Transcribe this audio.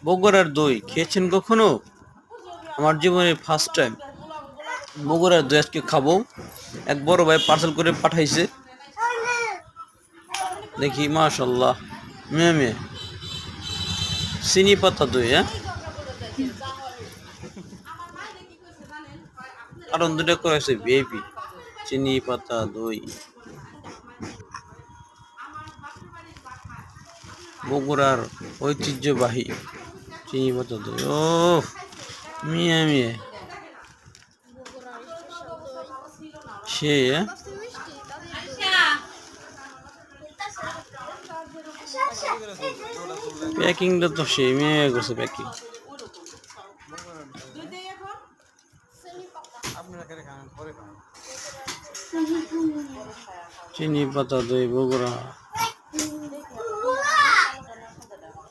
বগুড়ার দই খেয়েছেন কখনো? আমার জীবনে ফার্স্ট টাইম বগুড়ার দই আজকে খাবো। এক বড় ভাই পার্সেল করে পাঠাইছে, দেখি মাশাল্লাহ মেয়ে মেয়ে চিনি পাতা দই। হ্যাঁ, কারণ দুটো করেছে বেবি চিনি পাতা দই। বগুড়ার ঐতিহ্যবাহী চিনি পাতা দই। ও মিয়া মিয়া সে প্যাকিংটা তো সে মেয়ে গেছে প্যাকিং। চিনি পাতা দই বগুড়া।